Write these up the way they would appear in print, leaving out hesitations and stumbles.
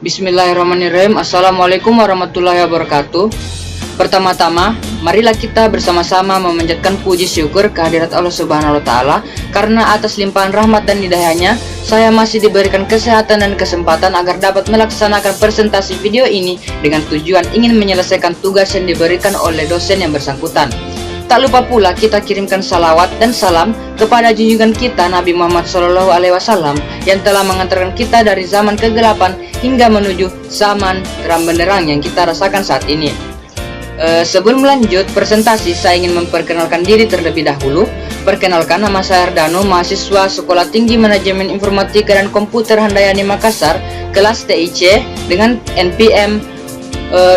Bismillahirrahmanirrahim. Assalamualaikum warahmatullahi wabarakatuh. Pertama-tama, marilah kita bersama-sama memanjatkan puji syukur kehadirat Allah Subhanahu wa Ta'ala, karena atas limpahan rahmat dan hidayahnya saya masih diberikan kesehatan dan kesempatan agar dapat melaksanakan presentasi video ini dengan tujuan ingin menyelesaikan tugas yang diberikan oleh dosen yang bersangkutan. Tak lupa pula kita kirimkan salawat dan salam kepada junjungan kita Nabi Muhammad SAW yang telah mengantarkan kita dari zaman kegelapan hingga menuju zaman terang benderang yang kita rasakan saat ini. Sebelum lanjut presentasi, saya ingin memperkenalkan diri terlebih dahulu. Perkenalkan, nama saya Ardano, mahasiswa Sekolah Tinggi Manajemen Informatika dan Komputer Handayani Makassar, kelas TIC dengan NPM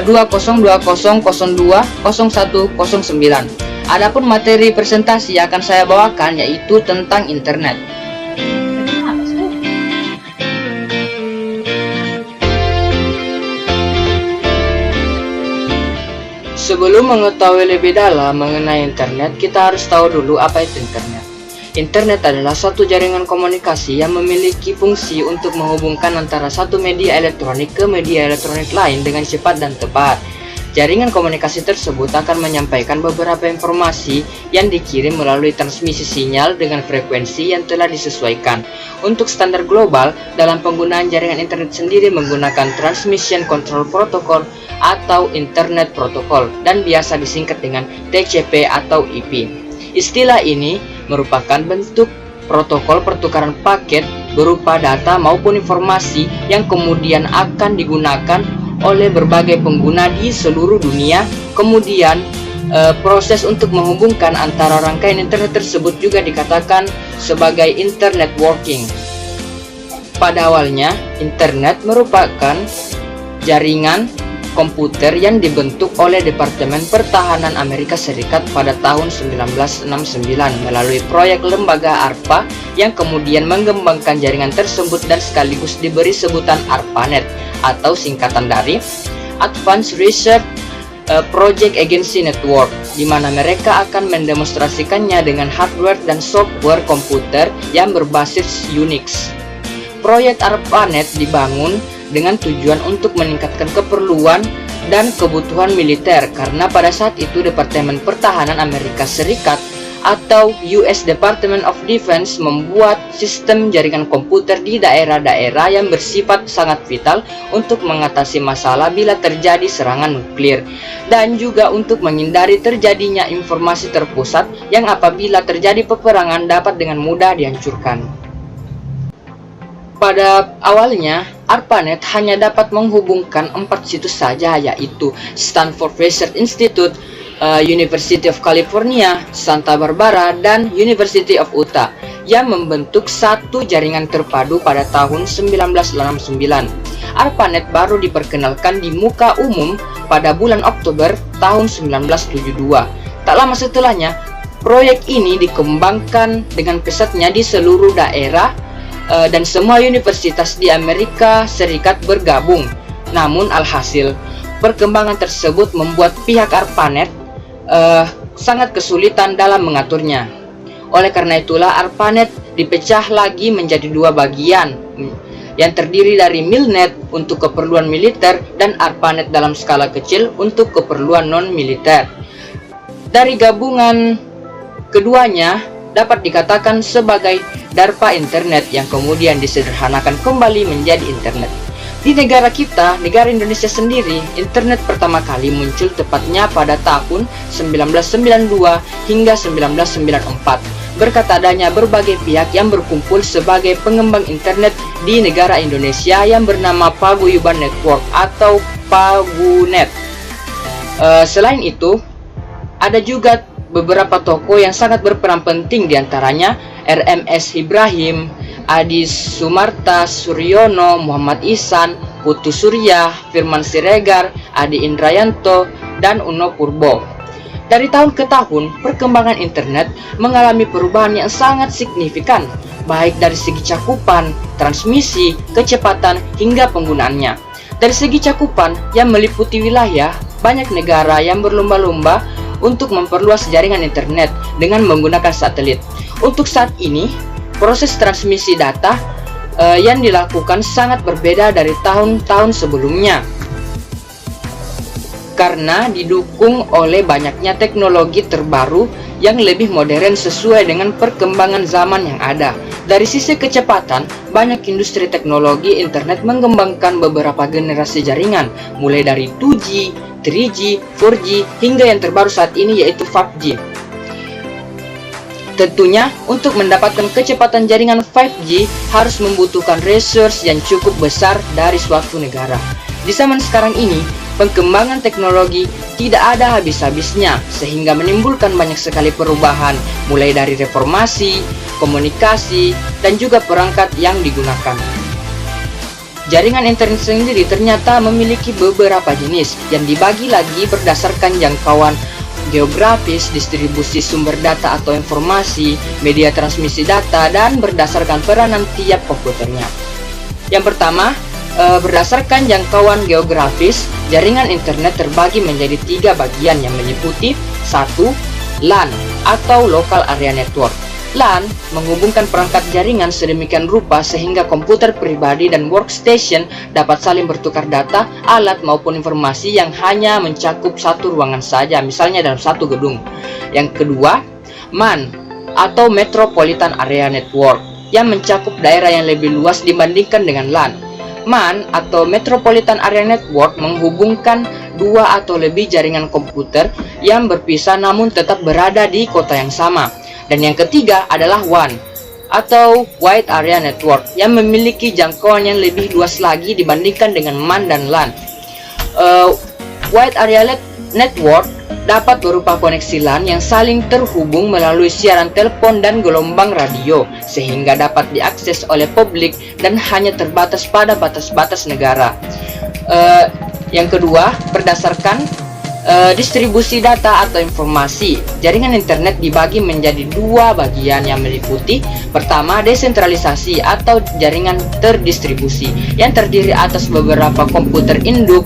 2020020109. Adapun materi presentasi yang akan saya bawakan yaitu tentang internet. Sebelum mengetahui lebih dalam mengenai internet, kita harus tahu dulu apa itu internet. Internet adalah suatu jaringan komunikasi yang memiliki fungsi untuk menghubungkan antara satu media elektronik ke media elektronik lain dengan cepat dan tepat. Jaringan komunikasi tersebut akan menyampaikan beberapa informasi yang dikirim melalui transmisi sinyal dengan frekuensi yang telah disesuaikan. Untuk standar global dalam penggunaan jaringan internet sendiri menggunakan Transmission Control Protocol atau Internet Protocol dan biasa disingkat dengan TCP atau IP. Istilah ini merupakan bentuk protokol pertukaran paket berupa data maupun informasi yang kemudian akan digunakan oleh berbagai pengguna di seluruh dunia. Kemudian proses untuk menghubungkan antara rangkaian internet tersebut juga dikatakan sebagai internet working. Pada awalnya, internet merupakan jaringan komputer yang dibentuk oleh Departemen Pertahanan Amerika Serikat pada tahun 1969 melalui proyek lembaga ARPA yang kemudian mengembangkan jaringan tersebut dan sekaligus diberi sebutan ARPANET atau singkatan dari Advanced Research Project Agency Network, di mana mereka akan mendemonstrasikannya dengan hardware dan software komputer yang berbasis Unix. Proyek ARPANET dibangun dengan tujuan untuk meningkatkan keperluan dan kebutuhan militer, karena pada saat itu Departemen Pertahanan Amerika Serikat atau US Department of Defense membuat sistem jaringan komputer di daerah-daerah yang bersifat sangat vital untuk mengatasi masalah bila terjadi serangan nuklir, dan juga untuk menghindari terjadinya informasi terpusat yang apabila terjadi peperangan dapat dengan mudah dihancurkan. Pada awalnya, ARPANET hanya dapat menghubungkan 4 situs saja, yaitu Stanford Research Institute, University of California, Santa Barbara, dan University of Utah, yang membentuk satu jaringan terpadu pada tahun 1969. ARPANET baru diperkenalkan di muka umum pada bulan Oktober tahun 1972. Tak lama setelahnya, proyek ini dikembangkan dengan pesatnya di seluruh daerah dan semua universitas di Amerika Serikat bergabung. Namun alhasil, perkembangan tersebut membuat pihak ARPANET sangat kesulitan dalam mengaturnya. Oleh karena itulah ARPANET dipecah lagi menjadi 2 bagian yang terdiri dari MILNET untuk keperluan militer dan ARPANET dalam skala kecil untuk keperluan non-militer. Dari gabungan keduanya dapat dikatakan sebagai DARPA Internet yang kemudian disederhanakan kembali menjadi internet. Di negara kita, negara Indonesia sendiri, internet pertama kali muncul tepatnya pada tahun 1992 hingga 1994. Berkat adanya berbagai pihak yang berkumpul sebagai pengembang internet di negara Indonesia yang bernama Paguyuban Network atau Pagunet. Selain itu, ada juga beberapa tokoh yang sangat berperan penting, diantaranya RMS Ibrahim, Adi Sumarta Suryono, Muhammad Ihsan, Putu Surya, Firman Siregar, Adi Indrayanto, dan Uno Purbo. Dari tahun ke tahun, perkembangan internet mengalami perubahan yang sangat signifikan, baik dari segi cakupan, transmisi, kecepatan, hingga penggunaannya. Dari segi cakupan yang meliputi wilayah, banyak negara yang berlomba-lomba untuk memperluas jaringan internet dengan menggunakan satelit. Untuk saat ini, proses transmisi data yang dilakukan sangat berbeda dari tahun-tahun sebelumnya, karena didukung oleh banyaknya teknologi terbaru yang lebih modern sesuai dengan perkembangan zaman yang ada. Dari sisi kecepatan, banyak industri teknologi internet mengembangkan beberapa generasi jaringan, mulai dari 2G, 3G, 4G, hingga yang terbaru saat ini yaitu 5G. Tentunya, untuk mendapatkan kecepatan jaringan 5G harus membutuhkan resource yang cukup besar dari suatu negara. Di zaman sekarang ini, pengembangan teknologi tidak ada habis-habisnya, sehingga menimbulkan banyak sekali perubahan, mulai dari reformasi, komunikasi, dan juga perangkat yang digunakan. Jaringan internet sendiri ternyata memiliki beberapa jenis yang dibagi lagi berdasarkan jangkauan geografis, distribusi sumber data atau informasi, media transmisi data, dan berdasarkan peranan tiap komputernya. Yang pertama, berdasarkan jangkauan geografis, jaringan internet terbagi menjadi 3 bagian yang meliputi 1. LAN atau Local Area Network. LAN menghubungkan perangkat jaringan sedemikian rupa sehingga komputer pribadi dan workstation dapat saling bertukar data, alat maupun informasi yang hanya mencakup satu ruangan saja, misalnya dalam satu gedung. Yang kedua, MAN atau Metropolitan Area Network yang mencakup daerah yang lebih luas dibandingkan dengan LAN. MAN atau Metropolitan Area Network menghubungkan 2 atau lebih jaringan komputer yang berpisah namun tetap berada di kota yang sama. Dan yang ketiga adalah WAN atau Wide Area Network yang memiliki jangkauan yang lebih luas lagi dibandingkan dengan MAN dan LAN. Wide Area Network dapat berupa koneksi LAN yang saling terhubung melalui siaran telepon dan gelombang radio, sehingga dapat diakses oleh publik dan hanya terbatas pada batas-batas negara. Yang kedua, berdasarkan distribusi data atau informasi, jaringan internet dibagi menjadi 2 bagian yang meliputi: pertama, desentralisasi atau jaringan terdistribusi yang terdiri atas beberapa komputer induk.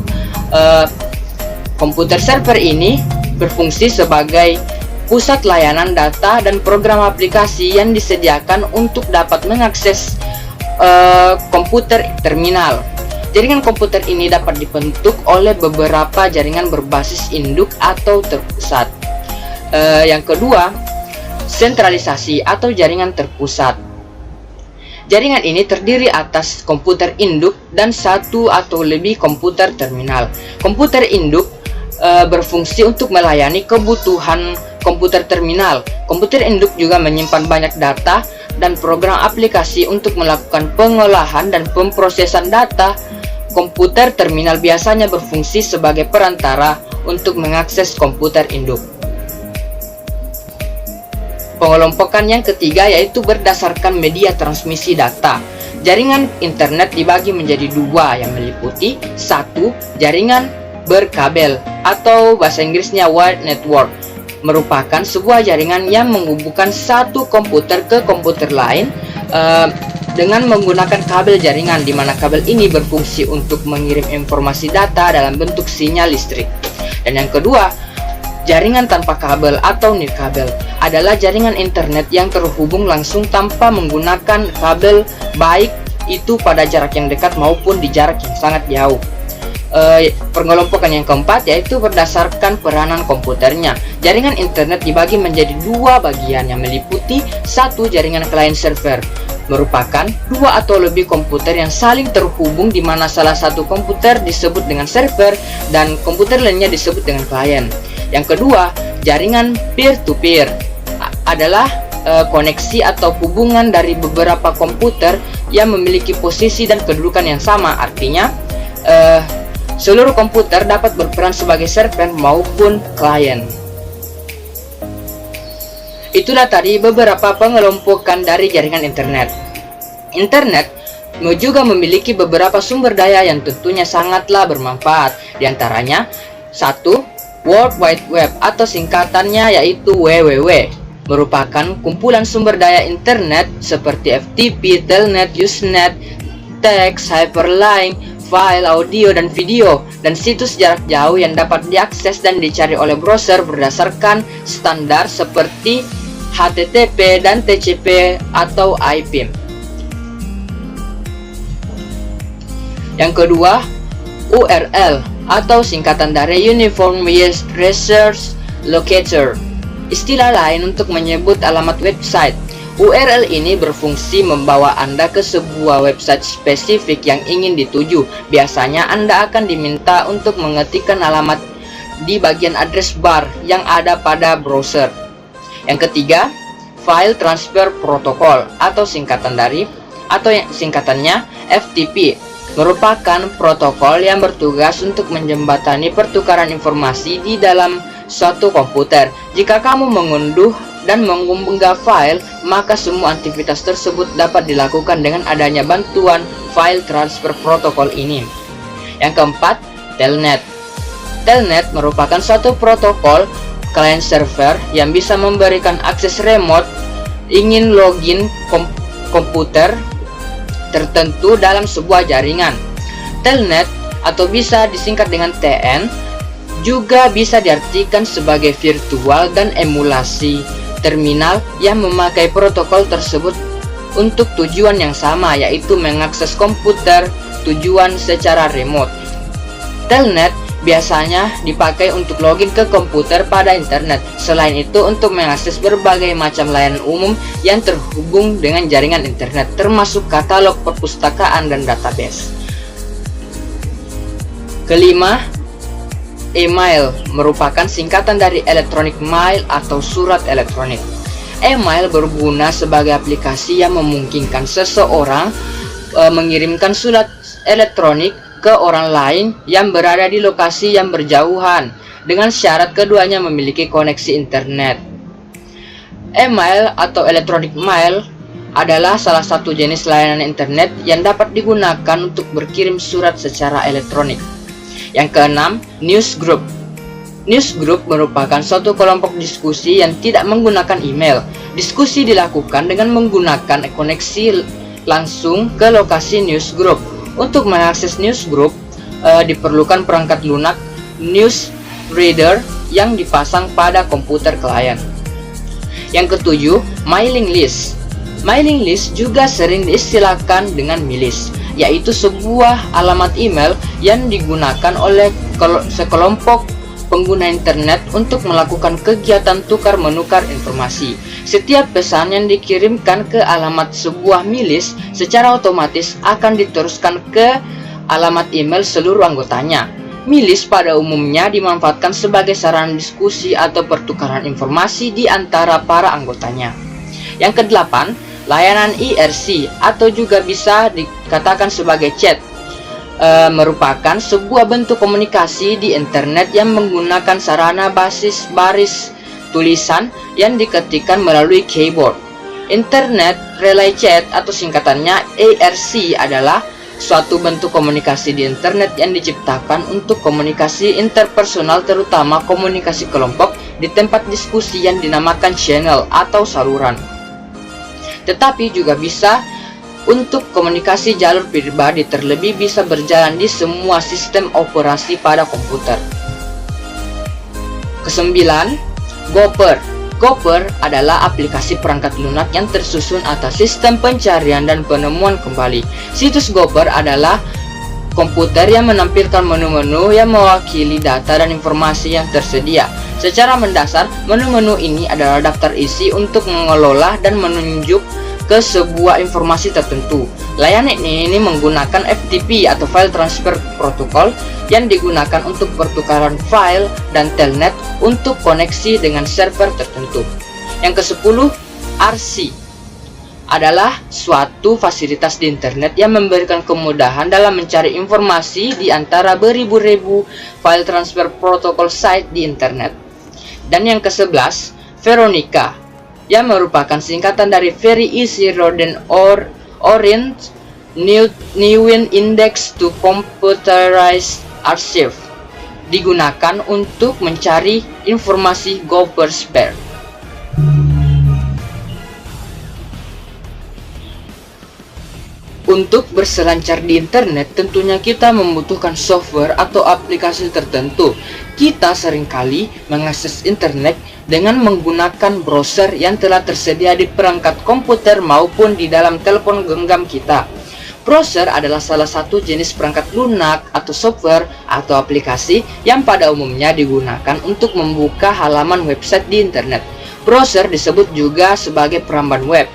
Komputer server ini berfungsi sebagai pusat layanan data dan program aplikasi yang disediakan untuk dapat mengakses komputer terminal. Jaringan komputer ini dapat dibentuk oleh beberapa jaringan berbasis induk atau terpusat. Yang kedua, sentralisasi atau jaringan terpusat. Jaringan ini terdiri atas komputer induk dan 1 atau lebih komputer terminal. Komputer induk berfungsi untuk melayani kebutuhan komputer terminal. Komputer induk juga menyimpan banyak data dan program aplikasi untuk melakukan pengolahan dan pemrosesan data. Komputer terminal biasanya berfungsi sebagai perantara untuk mengakses komputer induk. Pengelompokan yang ketiga yaitu berdasarkan media transmisi data. Jaringan internet dibagi menjadi 2 yang meliputi: 1. Jaringan berkabel atau bahasa Inggrisnya wired network, merupakan sebuah jaringan yang menghubungkan satu komputer ke komputer lain dengan menggunakan kabel jaringan, di mana kabel ini berfungsi untuk mengirim informasi data dalam bentuk sinyal listrik. Dan yang kedua, jaringan tanpa kabel atau nirkabel adalah jaringan internet yang terhubung langsung tanpa menggunakan kabel, baik itu pada jarak yang dekat maupun di jarak yang sangat jauh. Pengelompokan yang keempat yaitu berdasarkan peranan komputernya. Jaringan internet dibagi menjadi 2 bagian yang meliputi: 1. Jaringan client server, merupakan 2 atau lebih komputer yang saling terhubung, di mana salah satu komputer disebut dengan server dan komputer lainnya disebut dengan klien. Yang kedua, jaringan peer-to-peer adalah koneksi atau hubungan dari beberapa komputer yang memiliki posisi dan kedudukan yang sama. Artinya, seluruh komputer dapat berperan sebagai server maupun klien. Itulah tadi beberapa pengelompokan dari jaringan internet. Internet juga memiliki beberapa sumber daya yang tentunya sangatlah bermanfaat. Di antaranya, 1. World Wide Web atau singkatannya yaitu WWW, merupakan kumpulan sumber daya internet seperti FTP, Telnet, Usenet, teks, hyperlink, file, audio, dan video, dan situs jarak jauh yang dapat diakses dan dicari oleh browser berdasarkan standar seperti HTTP dan TCP atau IP. Yang kedua, URL atau singkatan dari Uniform Resource Locator, istilah lain untuk menyebut alamat website. URL ini berfungsi membawa Anda ke sebuah website spesifik yang ingin dituju. Biasanya Anda akan diminta untuk mengetikkan alamat di bagian address bar yang ada pada browser. Yang ketiga, File Transfer Protocol atau singkatannya FTP, merupakan protokol yang bertugas untuk menjembatani pertukaran informasi di dalam suatu komputer. Jika kamu mengunduh dan mengunggah file, maka semua aktivitas tersebut dapat dilakukan dengan adanya bantuan File Transfer Protocol ini. Yang keempat, Telnet. Telnet merupakan suatu protokol client server yang bisa memberikan akses remote ingin login komputer tertentu dalam sebuah jaringan. Telnet atau bisa disingkat dengan TN juga bisa diartikan sebagai virtual dan emulasi terminal yang memakai protokol tersebut untuk tujuan yang sama, yaitu mengakses komputer tujuan secara remote. Telnet biasanya dipakai untuk login ke komputer pada internet. Selain itu, untuk mengakses berbagai macam layanan umum yang terhubung dengan jaringan internet, termasuk katalog perpustakaan dan database. Kelima, email merupakan singkatan dari electronic mail atau surat elektronik. Email berguna sebagai aplikasi yang memungkinkan seseorang mengirimkan surat elektronik ke orang lain yang berada di lokasi yang berjauhan, dengan syarat keduanya memiliki koneksi internet. Email atau electronic mail adalah salah satu jenis layanan internet yang dapat digunakan untuk berkirim surat secara elektronik. Yang keenam, newsgroup. Newsgroup merupakan suatu kelompok diskusi yang tidak menggunakan email. Diskusi dilakukan dengan menggunakan koneksi langsung ke lokasi newsgroup. Untuk mengakses newsgroup, diperlukan perangkat lunak newsreader yang dipasang pada komputer klien. Yang ketujuh, mailing list. Mailing list juga sering diistilahkan dengan milis, yaitu sebuah alamat email yang digunakan oleh sekelompok pengguna internet untuk melakukan kegiatan tukar-menukar informasi. Setiap pesan yang dikirimkan ke alamat sebuah milis secara otomatis akan diteruskan ke alamat email seluruh anggotanya. Milis pada umumnya dimanfaatkan sebagai sarana diskusi atau pertukaran informasi di antara para anggotanya. Yang kedelapan, layanan IRC atau juga bisa dikatakan sebagai chat, merupakan sebuah bentuk komunikasi di internet yang menggunakan sarana baris tulisan yang diketikkan melalui keyboard. Internet Relay Chat atau singkatannya IRC adalah suatu bentuk komunikasi di internet yang diciptakan untuk komunikasi interpersonal, terutama komunikasi kelompok di tempat diskusi yang dinamakan channel atau saluran. Tetapi juga bisa untuk komunikasi jalur pribadi, terlebih bisa berjalan di semua sistem operasi pada komputer. Kesembilan, Gopher. Gopher adalah aplikasi perangkat lunak yang tersusun atas sistem pencarian dan penemuan kembali. Situs Gopher adalah komputer yang menampilkan menu-menu yang mewakili data dan informasi yang tersedia. Secara mendasar, menu-menu ini adalah daftar isi untuk mengelola dan menunjuk ke sebuah informasi tertentu. Layanan ini menggunakan FTP atau File Transfer Protocol yang digunakan untuk pertukaran file, dan Telnet untuk koneksi dengan server tertentu. Yang ke-10, RC adalah suatu fasilitas di internet yang memberikan kemudahan dalam mencari informasi di antara beribu-ribu file transfer protocol site di internet. Dan yang ke-11, Veronica, yang merupakan singkatan dari Very Easy Rodent Orient New Index to Computerized Archive, digunakan untuk mencari informasi Gopher Spare. Untuk berselancar di internet, tentunya kita membutuhkan software atau aplikasi tertentu. Kita seringkali mengakses internet dengan menggunakan browser yang telah tersedia di perangkat komputer maupun di dalam telepon genggam kita. Browser adalah salah satu jenis perangkat lunak atau software atau aplikasi yang pada umumnya digunakan untuk membuka halaman website di internet. Browser disebut juga sebagai peramban web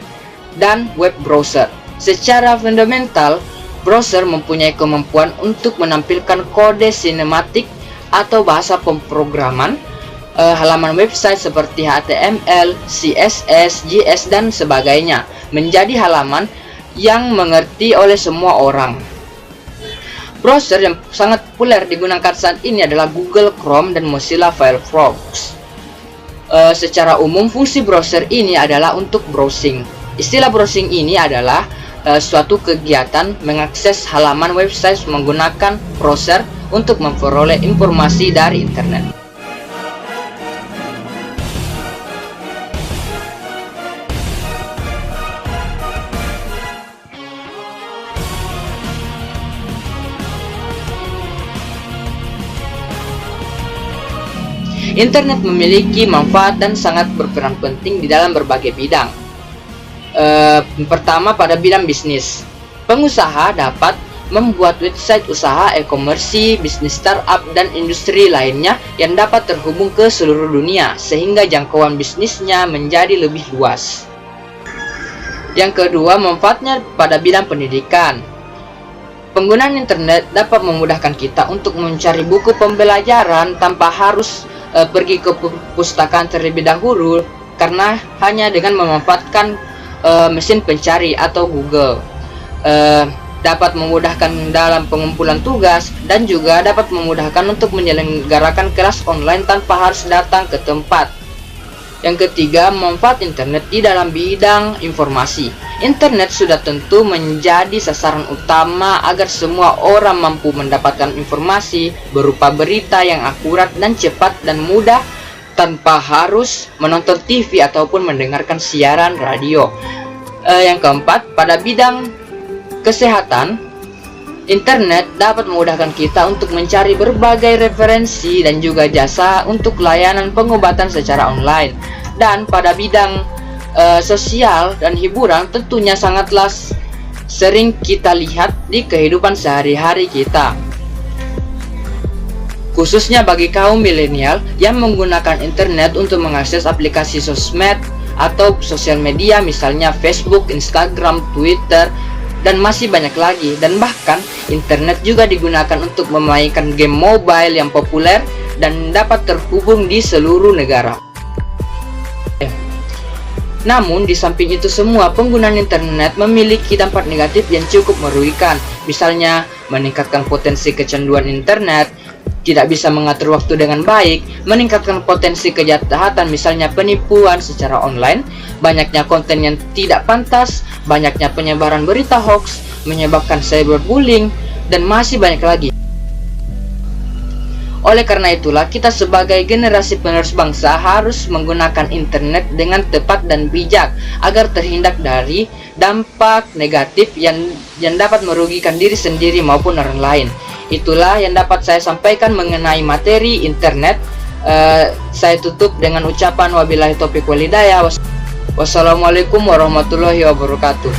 dan web browser. Secara fundamental, browser mempunyai kemampuan untuk menampilkan kode sinematik atau bahasa pemrograman halaman website seperti HTML, CSS, JS, dan sebagainya menjadi halaman yang mengerti oleh semua orang. Browser yang sangat populer digunakan saat ini adalah Google Chrome dan Mozilla Firefox. Secara umum, fungsi browser ini adalah untuk browsing. Istilah browsing ini adalah suatu kegiatan mengakses halaman website menggunakan browser untuk memperoleh informasi dari internet. Internet memiliki manfaat dan sangat berperan penting di dalam berbagai bidang. Pertama, pada bidang bisnis. Pengusaha dapat membuat website usaha e-commerce, bisnis startup, dan industri lainnya yang dapat terhubung ke seluruh dunia, sehingga jangkauan bisnisnya menjadi lebih luas. Yang kedua, manfaatnya pada bidang pendidikan. Penggunaan internet dapat memudahkan kita untuk mencari buku pembelajaran tanpa harus pergi ke perpustakaan terlebih dahulu, karena hanya dengan memanfaatkan mesin pencari atau Google. Dapat memudahkan dalam pengumpulan tugas dan juga dapat memudahkan untuk menyelenggarakan kelas online tanpa harus datang ke tempat. Yang ketiga, manfaat internet di dalam bidang informasi. Internet sudah tentu menjadi sasaran utama agar semua orang mampu mendapatkan informasi berupa berita yang akurat dan cepat dan mudah tanpa harus menonton TV ataupun mendengarkan siaran radio. Yang keempat, pada bidang kesehatan, internet dapat memudahkan kita untuk mencari berbagai referensi dan juga jasa untuk layanan pengobatan secara online. Dan pada bidang sosial dan hiburan, tentunya sangatlah sering kita lihat di kehidupan sehari-hari kita, khususnya bagi kaum milenial yang menggunakan internet untuk mengakses aplikasi sosmed atau sosial media, misalnya Facebook, Instagram, Twitter, dan masih banyak lagi. Dan bahkan internet juga digunakan untuk memainkan game mobile yang populer dan dapat terhubung di seluruh negara. Namun, di samping itu semua, penggunaan internet memiliki dampak negatif yang cukup merugikan. Misalnya, meningkatkan potensi kecanduan internet, tidak bisa mengatur waktu dengan baik, meningkatkan potensi kejahatan, misalnya penipuan secara online, banyaknya konten yang tidak pantas, banyaknya penyebaran berita hoax, menyebabkan cyberbullying, dan masih banyak lagi. Oleh karena itulah, kita sebagai generasi penerus bangsa harus menggunakan internet dengan tepat dan bijak agar terhindar dari dampak negatif yang dapat merugikan diri sendiri maupun orang lain. Itulah yang dapat saya sampaikan mengenai materi internet. Saya tutup dengan ucapan wabillahi taufiq wal hidayah. Wassalamualaikum warahmatullahi wabarakatuh.